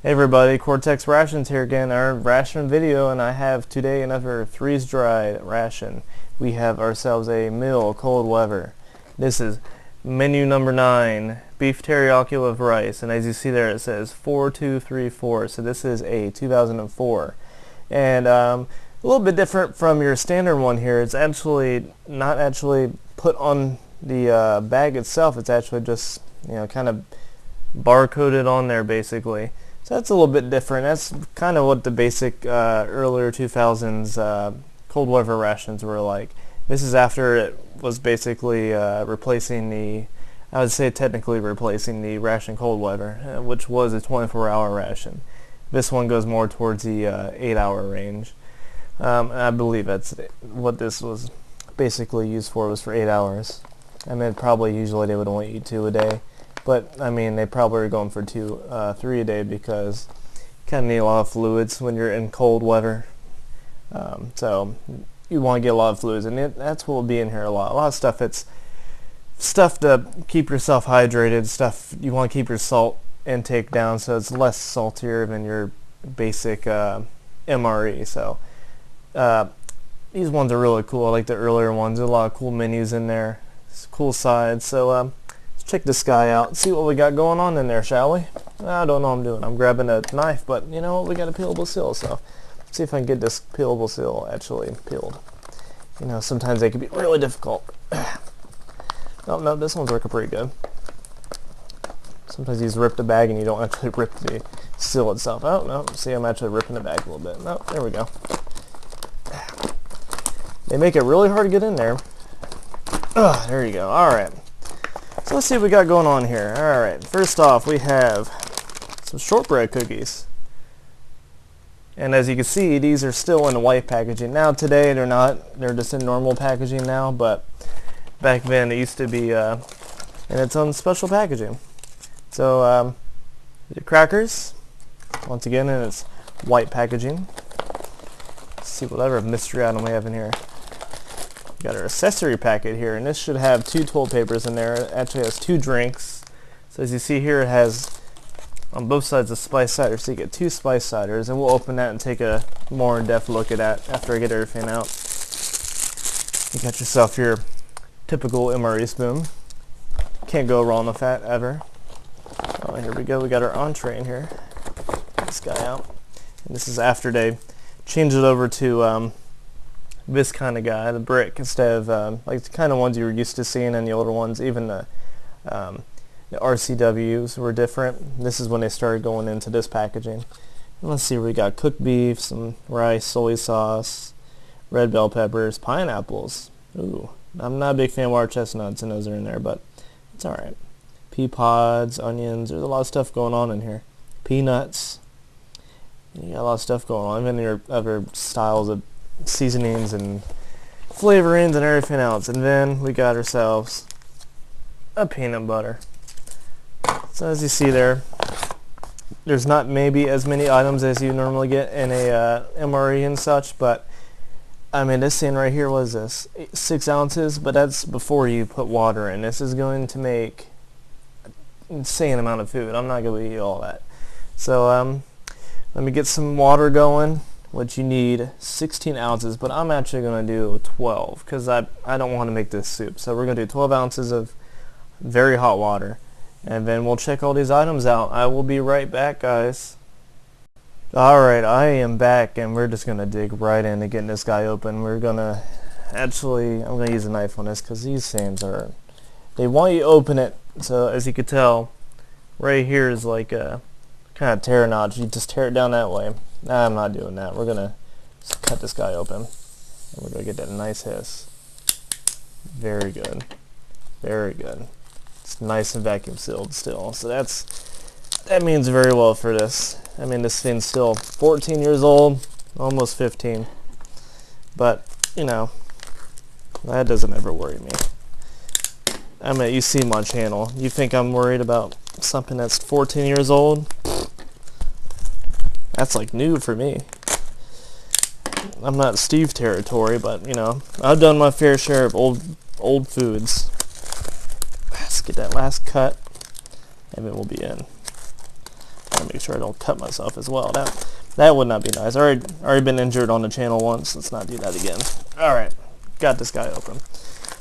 Hey everybody, CortexRations here again, our ration video, and I have today another freeze-dried ration. We have ourselves a meal cold weather. This is menu number 9, beef teriyaki with rice, and as you see there it says 4234, so this is a 2004. And a little bit different from your standard one here. It's actually not actually put on the bag itself, it's actually just, kind of barcoded on there basically. So that's a little bit different. That's kind of what the basic earlier 2000s cold weather rations were like. This is after it was basically replacing the, I would say technically replacing the ration cold weather, which was a 24-hour ration. This one goes more towards the 8-hour range. And I believe that's what this was basically used for, was for 8 hours. I mean, probably usually they would only eat 2 a day. But, I mean, they probably are going for 3 a day because you kind of need a lot of fluids when you're in cold weather. So you want to get a lot of fluids, and that's what will be in here a lot. A lot of stuff, it's stuff to keep yourself hydrated, stuff you want to keep your salt intake down so it's less saltier than your basic MRE. So these ones are really cool. I like the earlier ones. There's a lot of cool menus in there. It's cool sides. So check this guy out, see what we got going on in there, shall we? I don't know what I'm doing. I'm grabbing a knife, but you know what? We got a peelable seal, so let's see if I can get this peelable seal actually peeled. You know, sometimes they can be really difficult. No, this one's working pretty good. Sometimes you just rip the bag and you don't actually rip the seal itself. Oh, no, see, I'm actually ripping the bag a little bit. No, there we go. They make it really hard to get in there. There you go. All right. So let's see what we got going on here. Alright, first off we have some shortbread cookies. And as you can see, these are still in the white packaging. Now today they're not, they're just in normal packaging now, but back then it used to be in its own special packaging. So the crackers, once again in its white packaging. Let's see whatever mystery item we have in here. Got our accessory packet here, and this should have 2 toilet papers in there. It actually has 2 drinks. So as you see here, it has on both sides a spice cider, so you get 2 spice ciders, and we'll open that and take a more in-depth look at that after I get everything out. You got yourself your typical MRE spoon. Can't go wrong with that ever. Oh, here we go. We got our entree in here. Get this guy out. And this is after they changed it over to this kind of guy, the brick, instead of like the kind of ones you were used to seeing in the older ones. Even the RCWs were different. This is when they started going into this packaging. And let's see, we got cooked beef, some rice, soy sauce, red bell peppers, pineapples. Ooh, I'm not a big fan of water chestnuts, and those are in there, but it's alright. Pea pods, onions, there's a lot of stuff going on in here. Peanuts. You got a lot of stuff going on. Even your other styles of seasonings and flavorings and everything else. And then we got ourselves a peanut butter. So as you see there, there's not maybe as many items as you normally get in a MRE and such, but I mean, this thing right here was this 6 ounces, but that's before you put water in. This is going to make an insane amount of food. I'm not going to eat all that. So let me get some water going, which you need 16 ounces, but I'm actually going to do 12 because I don't want to make this soup. So we're going to do 12 ounces of very hot water, and then we'll check all these items out. I will be right back, guys. Alright, I am back, and we're just going to dig right into getting this guy open. We're going to, actually, I'm going to use a knife on this because these things are, they want you to open it. So as you can tell, right here is like a kind of tear notch. You just tear it down that way. Nah, I'm not doing that. We're going to cut this guy open, and we're going to get that nice hiss. Very good. Very good. It's nice and vacuum sealed still. So that means very well for this. I mean, this thing's still 14 years old, almost 15. But, you know, that doesn't ever worry me. I mean, you see my channel. You think I'm worried about something that's 14 years old? That's like new for me. I'm not Steve territory, but you know, I've done my fair share of old foods. Let's get that last cut, and then we'll be in. Gotta make sure I don't cut myself as well. That would not be nice. Already been injured on the channel once. Let's not do that again. Alright, got this guy open.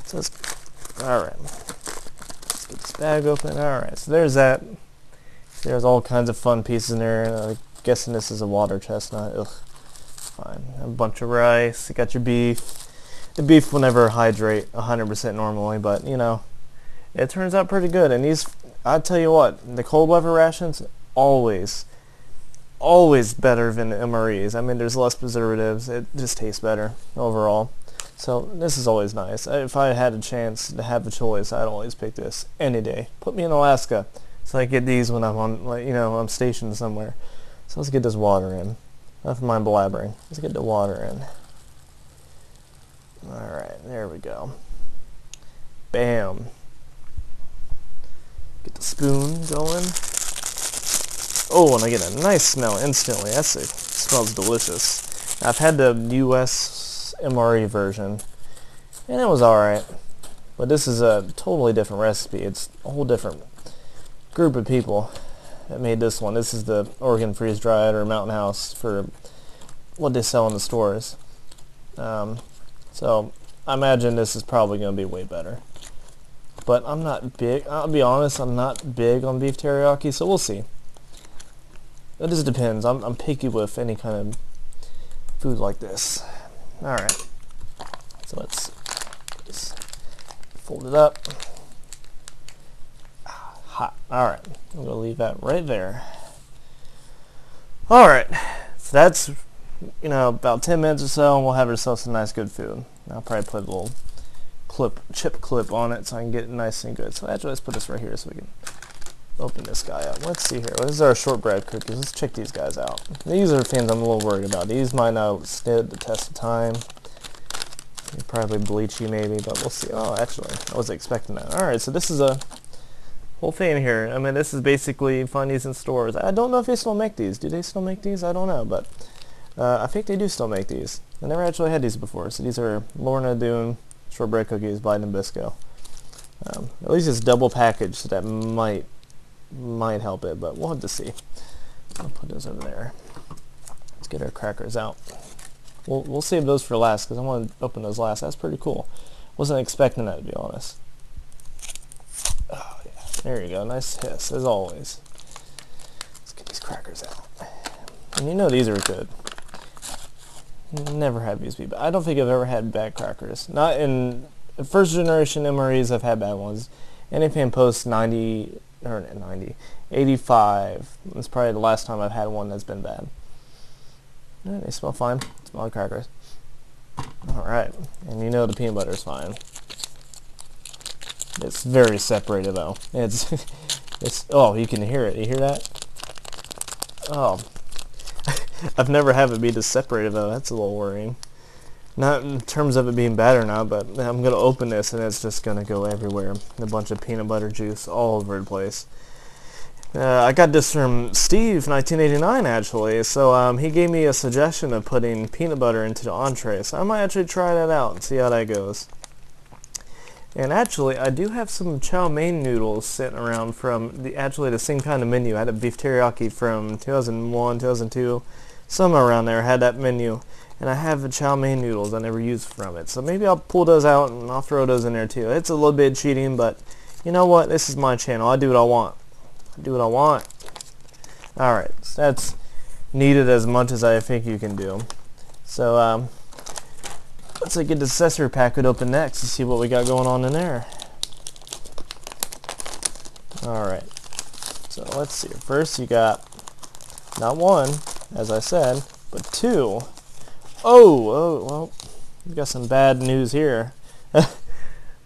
So alright. Let's get this bag open. Alright, so there's that. There's all kinds of fun pieces in there. I'm guessing this is a water chestnut. Ugh. Fine. A bunch of rice. You got your beef. The beef will never hydrate 100% normally, but you know, it turns out pretty good. And these, I'll tell you what, the cold weather rations, always better than the MREs. I mean, there's less preservatives. It just tastes better overall. So this is always nice. If I had a chance to have a choice, I'd always pick this any day. Put me in Alaska, so I get these when I'm on, like, you know, I'm stationed somewhere. So let's get this water in. Enough of my blabbering. Let's get the water in. Alright, there we go. Bam. Get the spoon going. Oh, and I get a nice smell instantly. It smells delicious. I've had the US MRE version, and it was alright. But this is a totally different recipe. It's a whole different group of people that made this one. This is the Oregon freeze-dried or Mountain House for what they sell in the stores. So I imagine this is probably going to be way better. But I'm not big, I'll be honest, I'm not big on beef teriyaki, so we'll see. It just depends. I'm picky with any kind of food like this. Alright. So let's just fold it up. Hot. Alright. I'm going to leave that right there. Alright. So that's, you know, about 10 minutes or so, and we'll have ourselves some nice good food. I'll probably put a little chip clip on it so I can get it nice and good. So actually, let's put this right here so we can open this guy up. Let's see here. This is our shortbread cookies. Let's check these guys out. These are things I'm a little worried about. These might not stand the test of time. They're probably bleachy maybe, but we'll see. Oh, actually, I wasn't expecting that. Alright, so this is a whole thing here. I mean, this is basically find these in stores. I don't know if they still make these. Do they still make these? I don't know, but I think they do still make these. I never actually had these before. So these are Lorna Doone shortbread cookies by Nabisco. At least it's double packaged, so that might help it, but we'll have to see. I'll put those over there. Let's get our crackers out. We'll save those for last because I want to open those last. That's pretty cool. Wasn't expecting that, to be honest. Oh yeah, there you go. Nice hiss as always. Let's get these crackers out. And you know these are good. Never had these be bad. I don't think I've ever had bad crackers. Not in the first generation MREs. I've had bad ones. Anything post 90 or 90, 85. That's probably the last time I've had one that's been bad. Yeah, they smell fine. Smell like crackers. Alright, and you know the peanut butter is fine. It's very separated though. It's oh, you can hear it. You hear that? Oh, I've never had it be this separated though. That's a little worrying. Not in terms of it being bad or not, but I'm gonna open this and it's just gonna go everywhere. A bunch of peanut butter juice all over the place. I got this from Steve, 1989 actually, so he gave me a suggestion of putting peanut butter into the entree, so I might actually try that out and see how that goes. And actually, I do have some chow mein noodles sitting around from the same kind of menu. I had a beef teriyaki from 2001, 2002, somewhere around there. I had that menu, and I have the chow mein noodles I never used from it, so maybe I'll pull those out and I'll throw those in there too. It's a little bit cheating, but you know what? This is my channel. I do what I want. Do what I want. Alright, so that's needed as much as I think you can do. So, let's get the accessory packet open next to see what we got going on in there. Alright, so let's see. First you got, not one, as I said, but two. Oh, well, we got some bad news here.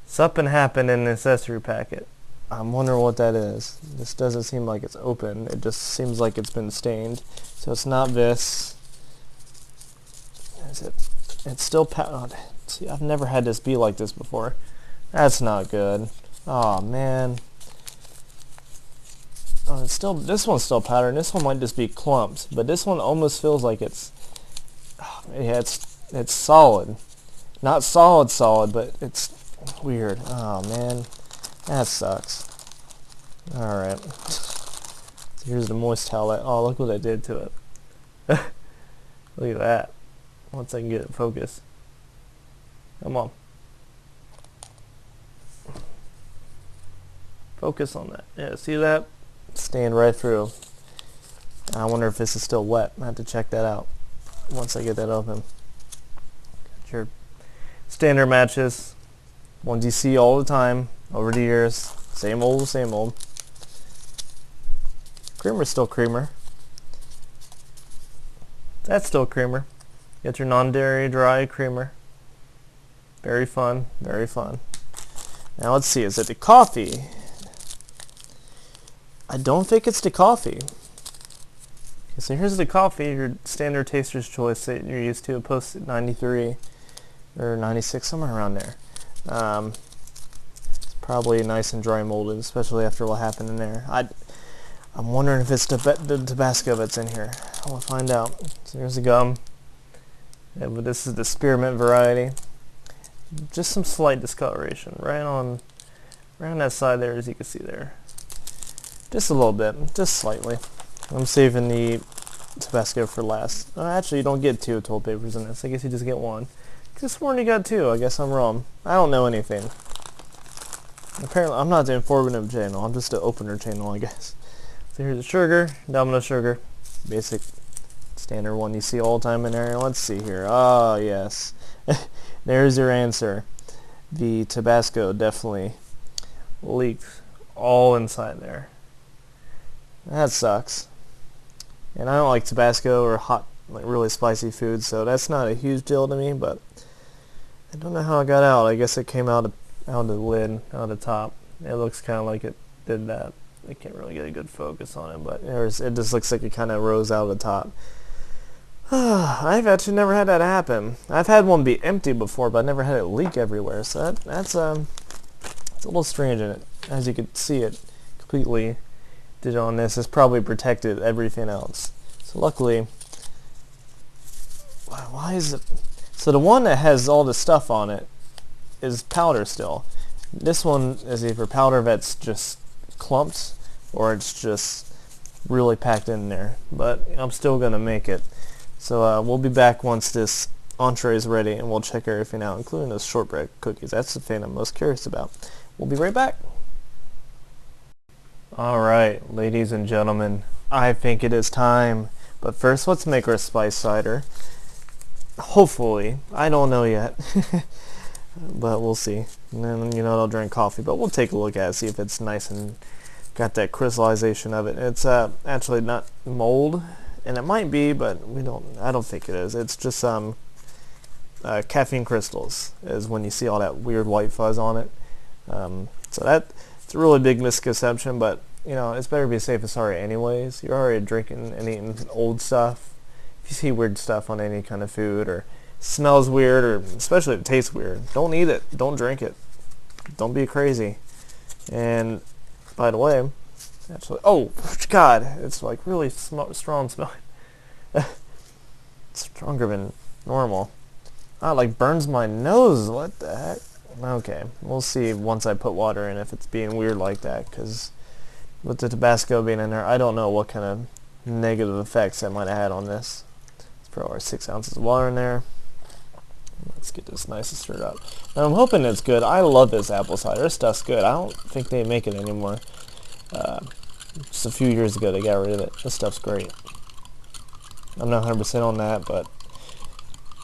Something happened in the accessory packet. I'm wondering what that is. This doesn't seem like it's open. It just seems like it's been stained. So it's not this. Is it? It's still see, I've never had this be like this before. That's not good. Oh man. Oh, it's still. This one's still powdered. This one might just be clumps, but this one almost feels like it's. Oh, yeah, it's solid. Not solid, but it's weird. Oh man. That sucks. Alright. So here's the moist towel. Oh, look what I did to it. Look at that. Once I can get it focused. Come on. Focus on that. Yeah, see that? Stand right through. I wonder if this is still wet. I have to check that out once I get that open. Got your standard matches. Ones you see all the time over the years. Same old, same old. Creamer's still creamer. That's still creamer. Get your non-dairy dry creamer. Very fun, very fun. Now let's see, is it the coffee? I don't think it's the coffee. Okay, so here's the coffee, your standard taster's choice that you're used to, post at 93 or 96, somewhere around there. It's probably nice and dry molded, especially after what happened in there. I'm wondering if it's the Tabasco that's in here. I'll find out. So here's the gum. Yeah, but this is the spearmint variety. Just some slight discoloration right on that side there, as you can see there. Just a little bit, just slightly. I'm saving the Tabasco for last. Actually, you don't get 2 toilet papers in this. I guess you just get 1. Could have sworn you got 2. I guess I'm wrong. I don't know anything. Apparently, I'm not the informative channel. I'm just the opener channel, I guess. So here's the sugar, Domino sugar, basic standard one you see all the time in there. Let's see here. Oh, yes. There's your answer. The Tabasco definitely leaked all inside there. That sucks. And I don't like Tabasco or hot, like really spicy food, so that's not a huge deal to me, but I don't know how it got out. I guess it came out of the lid, out of the top. It looks kind of like it did that. I can't really get a good focus on it, but it just looks like it kind of rose out of the top. I've actually never had that happen. I've had one be empty before, but I never had it leak everywhere, so that's a little strange in it. As you can see, it completely did on this. It's probably protected everything else. So luckily, why is it? So the one that has all the stuff on it is powder still. This one is either powder that's just clumped or it's just really packed in there. But I'm still gonna make it. So we'll be back once this entree is ready, and we'll check everything out, including those shortbread cookies. That's the thing I'm most curious about. We'll be right back. Alright, ladies and gentlemen, I think it is time. But first, let's make our spice cider. Hopefully. I don't know yet. But we'll see. And then, I'll drink coffee. But we'll take a look at it, see if it's nice and got that crystallization of it. It's actually not mold. And it might be, but I don't think it is. It's just caffeine crystals is when you see all that weird white fuzz on it. So it's a really big misconception, but it's better to be safe than sorry anyways. You're already drinking and eating old stuff. If you see weird stuff on any kind of food, or smells weird, or especially if it tastes weird, don't eat it. Don't drink it. Don't be crazy. And by the way, actually, oh God, it's like really strong smelling. Stronger than normal. Ah, it like burns my nose. What the heck? Okay, we'll see once I put water in if it's being weird like that, because with the Tabasco being in there, I don't know what kind of negative effects that might have had on this. Let's throw our 6 ounces of water in there. Let's get this nice and stirred up. Now, I'm hoping it's good. I love this apple cider. This stuff's good. I don't think they make it anymore. Just a few years ago they got rid of it. This stuff's great. I'm not 100% on that, but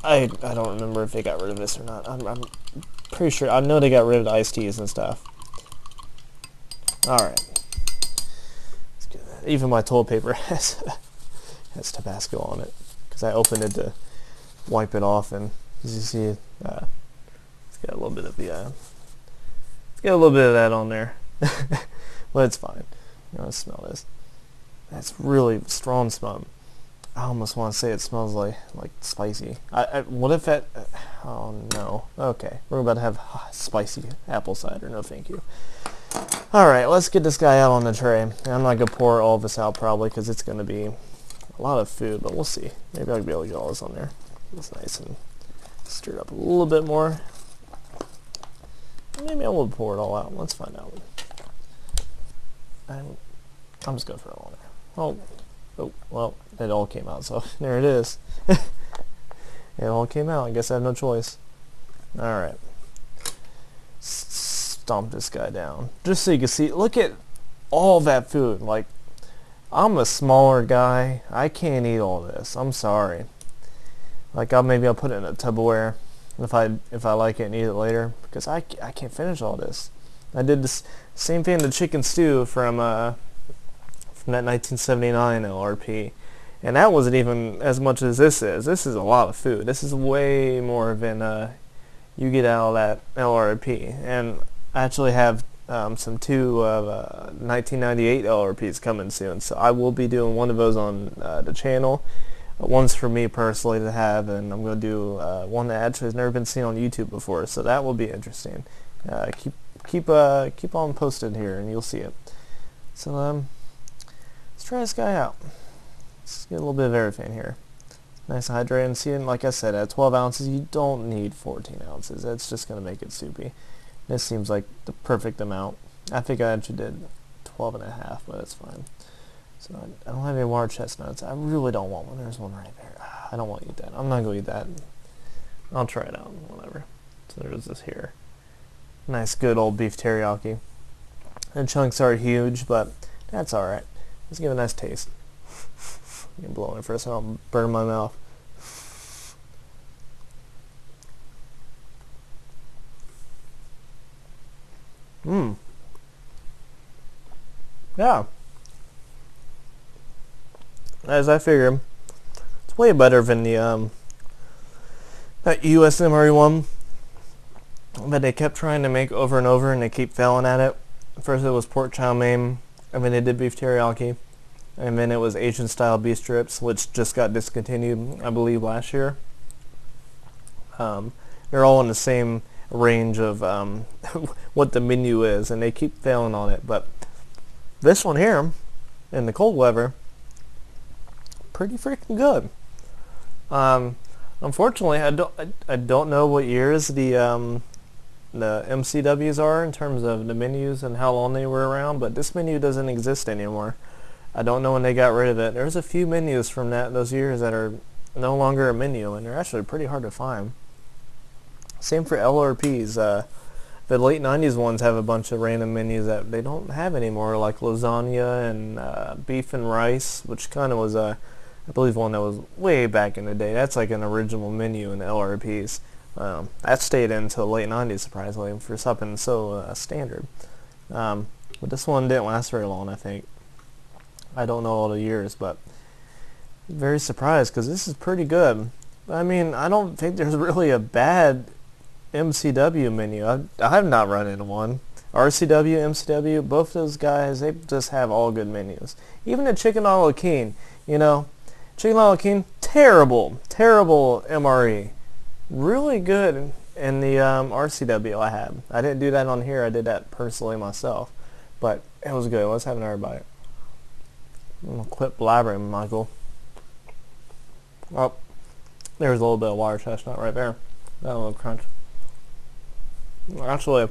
I don't remember if they got rid of this or not. I'm pretty sure. I know they got rid of the iced teas and stuff. Alright. Let's get that. Even my toilet paper has Tabasco on it, because I opened it to wipe it off, and as you see, it's got a little bit of that on there. But it's fine. Let's smell this. That's really strong smell. I almost want to say it smells like spicy. What if that? Oh no. Okay, we're about to have spicy apple cider. No, thank you. All right, let's get this guy out on the tray. I'm not gonna pour all of this out probably, because it's gonna be a lot of food, but we'll see. Maybe I'll be able to get all this on there. It's nice and stir it up a little bit more. Maybe I will pour it all out. Let's find out. I'm just gonna throw it on there. Oh, oh, well, it all came out, so there it is. It all came out. I guess I have no choice. Alright. Stomp this guy down. Just so you can see, look at all that food. Like, I'm a smaller guy. I can't eat all this. I'm sorry. Like, maybe I'll put it in a Tupperware if I like it and eat it later, because I can't finish all this. I did this same thing to chicken stew from that 1979 LRP. And that wasn't even as much as this is. This is a lot of food. This is way more than you get out of that LRP. And I actually have some two of 1998 LRPs coming soon. So I will be doing one of those on the channel. One's for me personally to have, and I'm going to do one that actually has never been seen on YouTube before. So that will be interesting. Keep on posted here, and you'll see it. So let's try this guy out. Let's get a little bit of everything here. Nice hydrated. See, and like I said, at 12 ounces, you don't need 14 ounces. That's just going to make it soupy. This seems like the perfect amount. I think I actually did 12 and a half, but it's fine. So I don't have any water chestnuts. I really don't want one. There's one right there. I don't want to eat that. I'm not going to eat that. I'll try it out. Whatever. So there's this here. Nice, good old beef teriyaki. The chunks are huge, but that's alright. Let's give it a nice taste. I'm blowing it for a second. I'll burn my mouth. Mmm. Yeah. As I figured, it's way better than the that US MRE one that they kept trying to make over and over, and they keep failing at it. First it was pork chow mein, and then they did beef teriyaki. And then it was Asian style beef strips, which just got discontinued, I believe, last year. They're all in the same range of what the menu is, and they keep failing on it. But this one here, in the cold weather, pretty freaking good. Unfortunately, I don't know what years the MCWs are in terms of the menus and how long they were around, but this menu doesn't exist anymore. I don't know when they got rid of it. There's a few menus from those years that are no longer a menu, and they're actually pretty hard to find. Same for LRPs. The late 90s ones have a bunch of random menus that they don't have anymore, like lasagna and beef and rice, which kind of was I believe one that was way back in the day. That's like an original menu in the LRPs. That stayed until the late 90s, surprisingly, for something so standard. But this one didn't last very long, I think. I don't know all the years, but very surprised because this is pretty good. I mean, I don't think there's really a bad MCW menu. I have not run into one. RCW, MCW, both those guys, they just have all good menus. Even the chicken a la king, chicken a la king, terrible MRE. Really good in the RCW I had. I didn't do that on here. I did that personally myself, but it was good. Let's have another bite. I'm gonna quit blabbering, Michael. Oh, there's a little bit of water chestnut right there. That little crunch. Actually,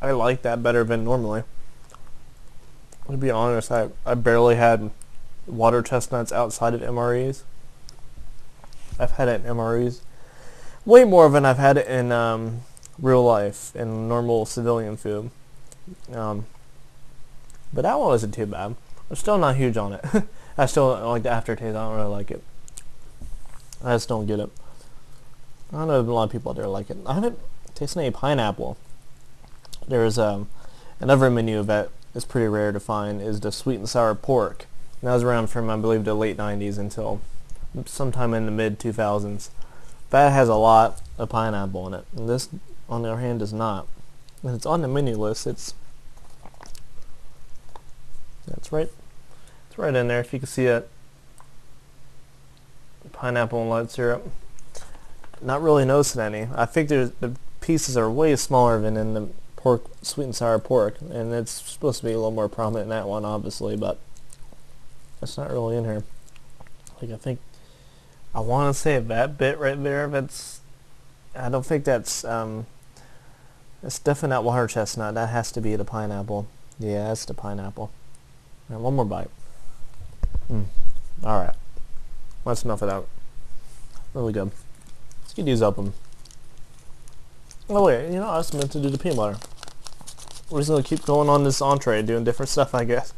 I like that better than normally. To be honest, I barely had water chestnuts outside of MREs. I've had it in MREs way more than I've had it in real life, in normal civilian food. But that one wasn't too bad. I'm still not huge on it. I still don't like the aftertaste. I don't really like it. I just don't get it. I know a lot of people out there like it. I haven't tasted any pineapple. There's another menu that is pretty rare to find is the sweet and sour pork. And that was around from, I believe, the late 90s until sometime in the mid 2000s. That has a lot of pineapple in it. And this, on the other hand, does not. And it's on the menu list. It's right. It's right in there. If you can see it, pineapple and light syrup. Not really noticing any. I think the pieces are way smaller than in the pork, sweet and sour pork, and it's supposed to be a little more prominent in that one, obviously, but it's not really in here. I want to say that bit right there. I don't think that's. It's definitely not water chestnut. That has to be the pineapple. Yeah, that's the pineapple. All right, one more bite. All right, let's snuff it out. Really good. Let's get these open. Oh wait, you know, I was meant to do the peanut butter. We're just gonna keep going on this entree, doing different stuff, I guess.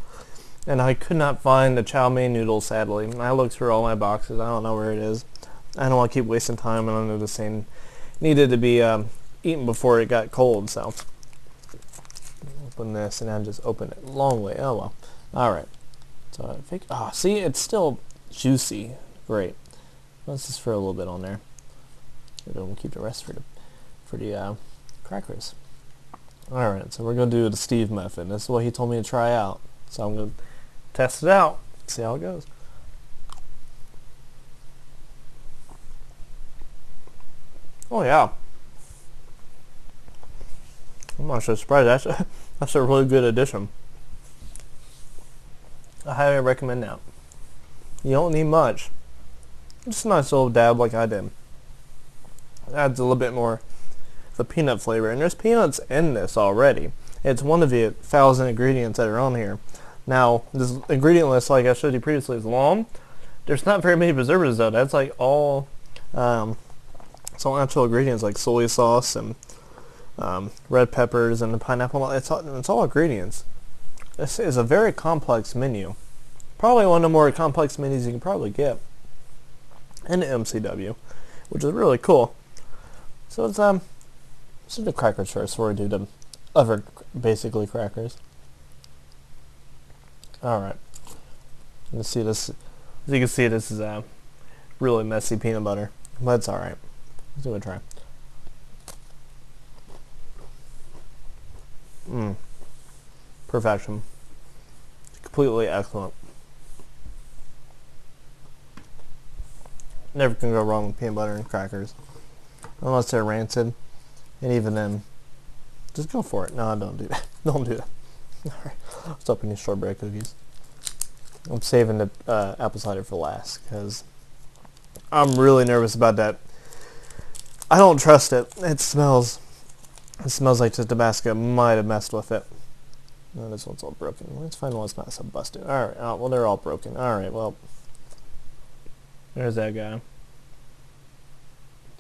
And I could not find the chow mein noodle, sadly. I looked through all my boxes. I don't know where it is. I don't want to keep wasting time, and I know this thing needed to be eaten before it got cold, so. Open this, and I just open it. Long way. Oh well. Alright. So I think, see, it's still juicy. Great. Let's just throw a little bit on there. We'll keep the rest for the crackers. Alright, so we're going to do the Steve method. This is what he told me to try out. So I'm going to test it out, see how it goes. Oh yeah. I'm not so surprised. That's a really good addition. I highly recommend that. You don't need much. Just a nice little dab like I did. It adds a little bit more the peanut flavor, and there's peanuts in this already. It's one of the 1,000 ingredients that are on here. Now, this ingredient list, like I showed you previously, is long. There's not very many preservatives though. That's like all natural ingredients like soy sauce and red peppers and the pineapple. It's all ingredients. This is a very complex menu. Probably one of the more complex menus you can probably get in the MCW, which is really cool. So let's do the crackers first before we do the other basically crackers. Alright. Let's see this. As you can see, this is really messy peanut butter, but it's alright. Let's give it a try. Perfection. Completely excellent. Never can go wrong with peanut butter and crackers. Unless they're rancid. And even then, just go for it. No, don't do that. Don't do that. Alright, let's open these shortbread cookies. I'm saving the apple cider for last, because I'm really nervous about that. I don't trust it. It smells like the Tabasco might have messed with it. No, this one's all broken. Let's find one that's not so busted. Alright, well, they're all broken. Alright, well, there's that guy. It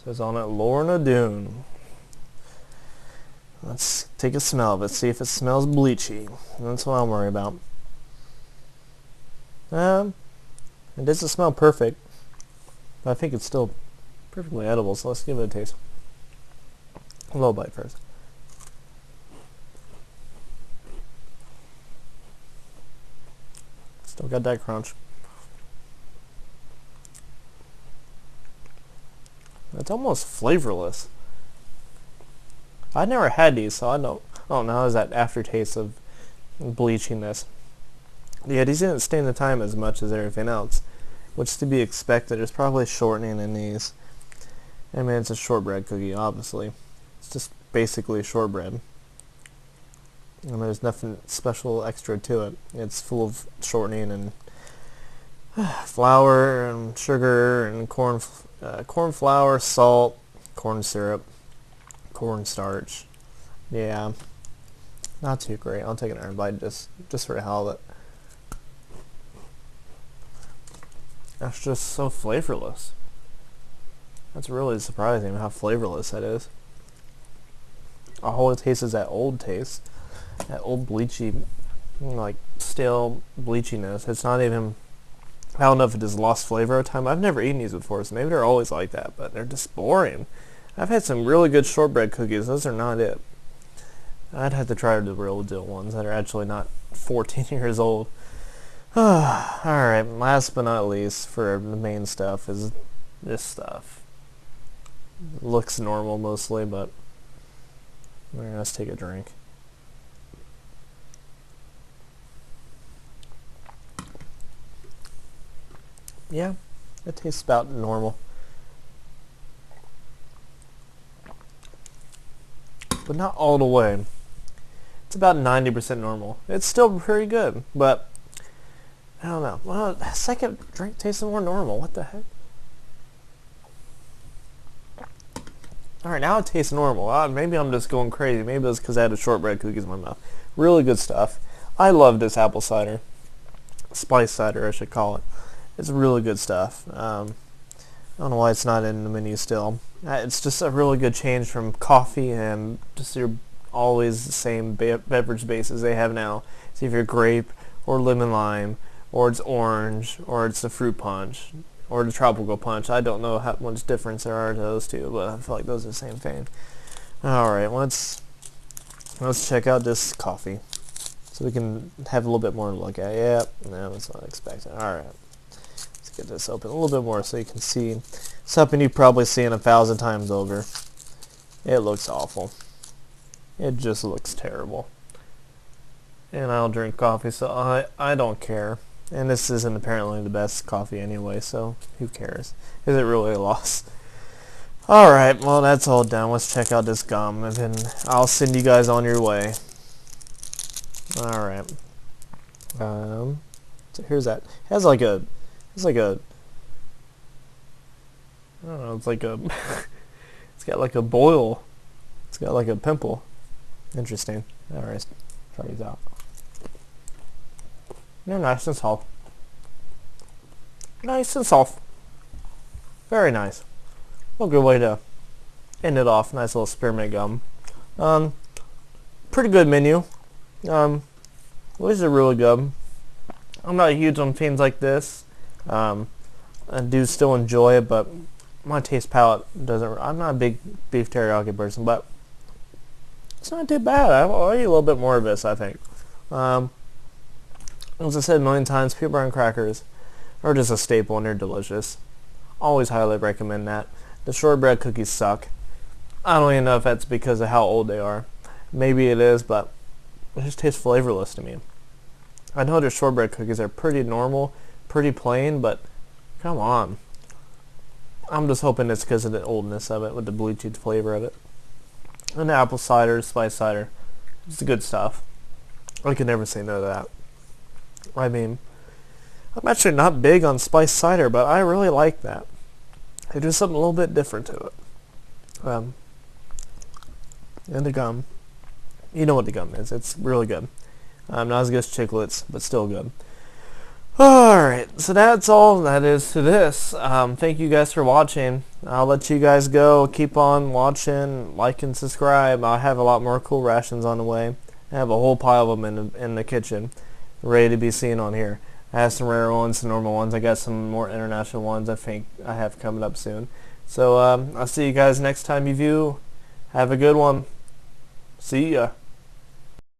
says on it, Lorna Doone. Let's take a smell of it, see if it smells bleachy. That's what I'm worried about. It doesn't smell perfect, but I think it's still perfectly edible, so let's give it a taste. A little bite first. Still got that crunch. It's almost flavorless. I never had these, so I don't know how is that aftertaste of bleachiness. Yeah, these didn't stand the time as much as everything else, which is to be expected. There's probably shortening in these. I mean, it's a shortbread cookie, obviously. It's just basically shortbread. And there's nothing special extra to it. It's full of shortening and flour and sugar and corn flour, salt, corn syrup, cornstarch. Yeah, not too great. I'll take an iron bite just for the hell of it. That's just so flavorless. That's really surprising how flavorless that is. All it tastes is that old taste. That old bleachy, like stale bleachiness. It's not even, I don't know if it just lost flavor over time. I've never eaten these before, so maybe they're always like that, but they're just boring. I've had some really good shortbread cookies. Those are not it. I'd have to try the real deal ones that are actually not 14 years old. Alright, last but not least for the main stuff is this stuff. It looks normal mostly, but alright, let's take a drink. Yeah, it tastes about normal. But not all the way. It's about 90% normal. It's still pretty good, but I don't know. Well, the second drink tasted more normal. What the heck? Alright, now it tastes normal. Maybe I'm just going crazy. Maybe it's because I had the shortbread cookies in my mouth. Really good stuff. I love this apple cider. spice cider, I should call it. It's really good stuff. I don't know why it's not in the menu still. It's just a really good change from coffee and just your always the same beverage bases they have now. See if you're grape or lemon lime, or it's orange, or it's the fruit punch, or the tropical punch. I don't know how much difference there are to those two, but I feel like those are the same thing. Alright, let's check out this coffee so we can have a little bit more to look at. Yep, no, that's what I expected. Alright, let's get this open a little bit more so you can see something you've probably seen 1,000 times over. It looks awful. It just looks terrible. And I don't drink coffee, so I don't care. And this isn't apparently the best coffee anyway, so who cares? Is it really a loss? Alright, well that's all done. Let's check out this gum, and then I'll send you guys on your way. Alright. So here's that. It has like a, I don't know, it's like a, it's got like a boil. It's got like a pimple. Interesting. Alright, try these out. They're nice and soft. Nice and soft. Very nice. Well, good way to end it off. Nice little spearmint gum. Pretty good menu. These are really good. I'm not huge on things like this. I do still enjoy it, but my taste palette doesn't. I'm not a big beef teriyaki person, but it's not too bad. I'll eat a little bit more of this, I think. As I said a million times, peanut butter and crackers are just a staple and they're delicious. Always highly recommend that. The shortbread cookies suck. I don't even know if that's because of how old they are. Maybe it is, but it just tastes flavorless to me. I know their shortbread cookies are pretty normal, pretty plain, but come on. I'm just hoping it's because of the oldness of it with the Bluetooth flavor of it. And the apple cider, spice cider. It's the good stuff. I can never say no to that. I mean, I'm actually not big on spice cider, but I really like that. It does something a little bit different to it. And the gum. You know what the gum is. It's really good. Not as good as Chiclets, but still good. Alright, so that's all that is to this. Thank you guys for watching. I'll let you guys go. Keep on watching, like and subscribe. I have a lot more cool rations on the way. I have a whole pile of them in the kitchen, ready to be seen on here. I have some rare ones, some normal ones. I got some more international ones I think I have coming up soon. So I'll see you guys next time you view. Have a good one. See ya.